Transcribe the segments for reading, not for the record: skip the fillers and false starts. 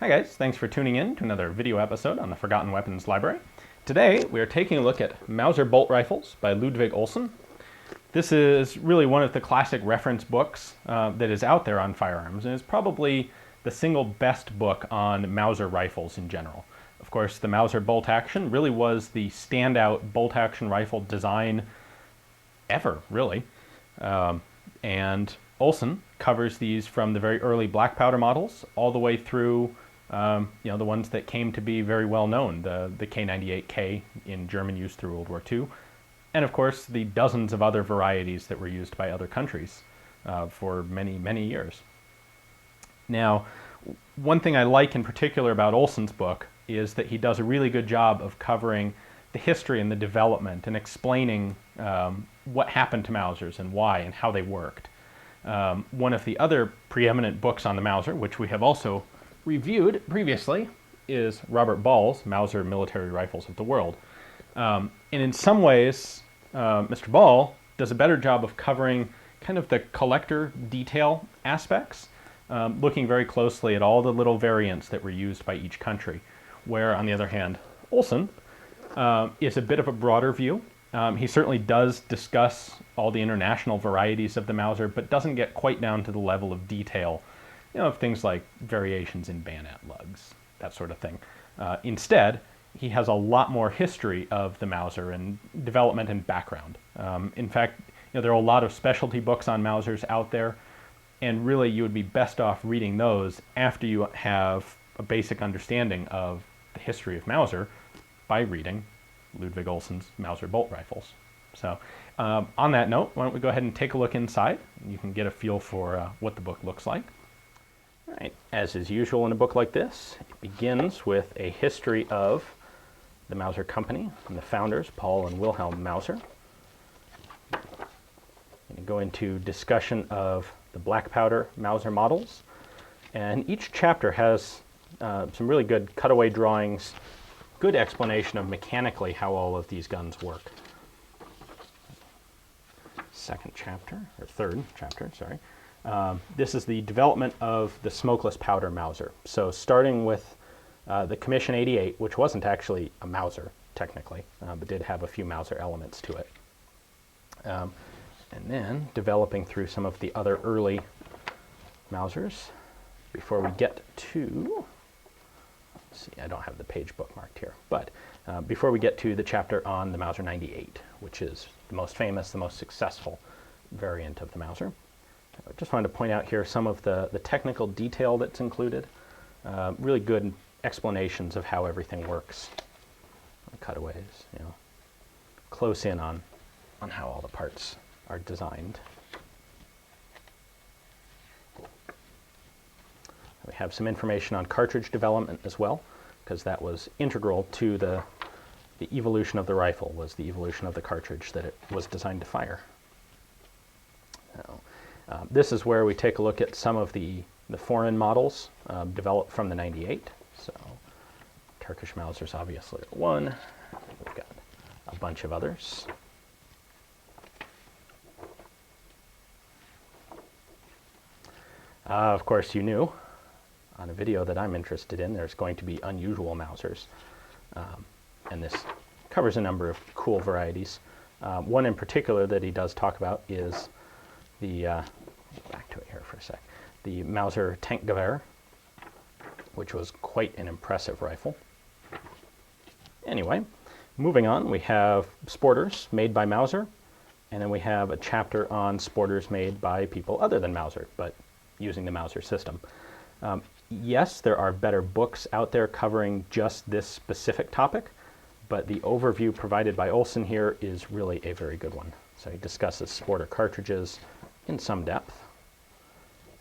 Hi guys, thanks for tuning in to another video episode on the Forgotten Weapons Library. Today we are taking a look at Mauser bolt rifles by Ludwig Olson. This is really one of the classic reference books that is out there on firearms, and is probably the single best book on Mauser rifles in general. Of course, the Mauser bolt action really was the standout bolt action rifle design ever, really. And Olson covers these from the very early black powder models all the way through the ones that came to be very well known, the K98K in German use through World War II, and of course the dozens of other varieties that were used by other countries for many, many years. Now, one thing I like in particular about Olson's book is that he does a really good job of covering the history and the development and explaining what happened to Mausers and why and how they worked. One of the other preeminent books on the Mauser, which we have also reviewed previously, is Robert Ball's Mauser Military Rifles of the World. And in some ways, Mr. Ball does a better job of covering kind of the collector detail aspects, looking very closely at all the little variants that were used by each country, where, on the other hand, Olson is a bit of a broader view. He certainly does discuss all the international varieties of the Mauser, but doesn't get quite down to the level of detail, of things like variations in bayonet lugs, that sort of thing. Instead, he has a lot more history of the Mauser and development and background. In fact, there are a lot of specialty books on Mausers out there, and really you would be best off reading those after you have a basic understanding of the history of Mauser by reading Ludwig Olson's Mauser bolt rifles. So on that note, why don't we go ahead and take a look inside, and you can get a feel for what the book looks like. All right, as is usual in a book like this, it begins with a history of the Mauser Company and the founders, Paul and Wilhelm Mauser. And go into discussion of the black powder Mauser models, and each chapter has some really good cutaway drawings, good explanation of mechanically how all of these guns work. Third chapter, sorry. This is the development of the smokeless powder Mauser. So starting with the Commission 88, which wasn't actually a Mauser technically, but did have a few Mauser elements to it. And then developing through some of the other early Mausers before we get to, let's see, I don't have the page bookmarked here, but before we get to the chapter on the Mauser 98, which is the most famous, the most successful variant of the Mauser. I just wanted to point out here some of the technical detail that's included. Really good explanations of how everything works. Cutaways, close in on how all the parts are designed. We have some information on cartridge development as well, because that was integral to the evolution of the rifle, was the evolution of the cartridge that it was designed to fire. This is where we take a look at some of the foreign models developed from the 98. So Turkish Mausers obviously are one. We've got a bunch of others. Of course, you knew on a video that I'm interested in, there's going to be unusual Mausers. And this covers a number of cool varieties. One in particular that he does talk about is the, back to it here for a sec, the Mauser Tankgewehr, which was quite an impressive rifle. Anyway, moving on, we have sporters made by Mauser, and then we have a chapter on sporters made by people other than Mauser, but using the Mauser system. Yes, there are better books out there covering just this specific topic, but the overview provided by Olson here is really a very good one. So he discusses sporter cartridges in some depth.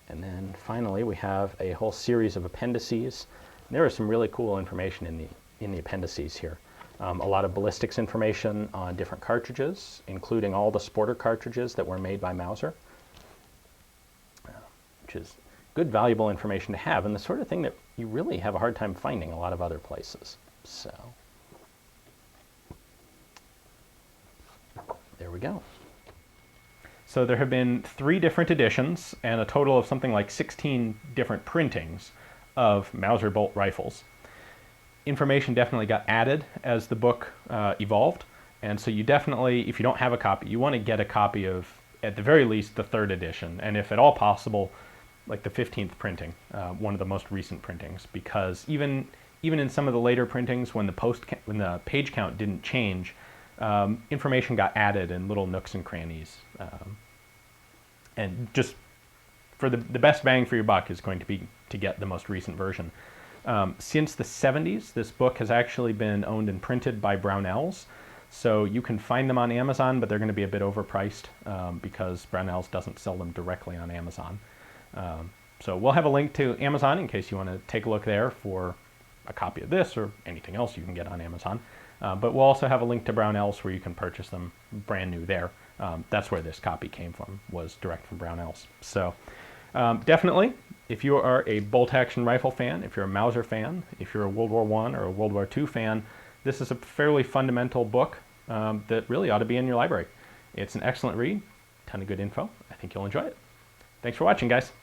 And then finally we have a whole series of appendices. There is some really cool information in the appendices here. A lot of ballistics information on different cartridges, including all the sporter cartridges that were made by Mauser, which is good, valuable information to have, and the sort of thing that you really have a hard time finding a lot of other places. So there we go. So there have been 3 different editions and a total of something like 16 different printings of Mauser bolt rifles. Information definitely got added as the book evolved, and so you definitely, if you don't have a copy, you want to get a copy of, at the very least, the 3rd edition, and if at all possible, like the 15th printing, one of the most recent printings, because even in some of the later printings, when the page count didn't change, information got added in little nooks and crannies, and just for the best bang for your buck is going to be to get the most recent version. Since the 70s, this book has actually been owned and printed by Brownells, so you can find them on Amazon, but they're going to be a bit overpriced because Brownells doesn't sell them directly on Amazon. So we'll have a link to Amazon in case you want to take a look there for a copy of this or anything else you can get on Amazon. But we'll also have a link to Brownells where you can purchase them brand new there. That's where this copy came from, was direct from Brownells. So definitely, if you are a bolt-action rifle fan, if you're a Mauser fan, if you're a World War I or a World War II fan, this is a fairly fundamental book that really ought to be in your library. It's an excellent read, ton of good info. I think you'll enjoy it. Thanks for watching, guys.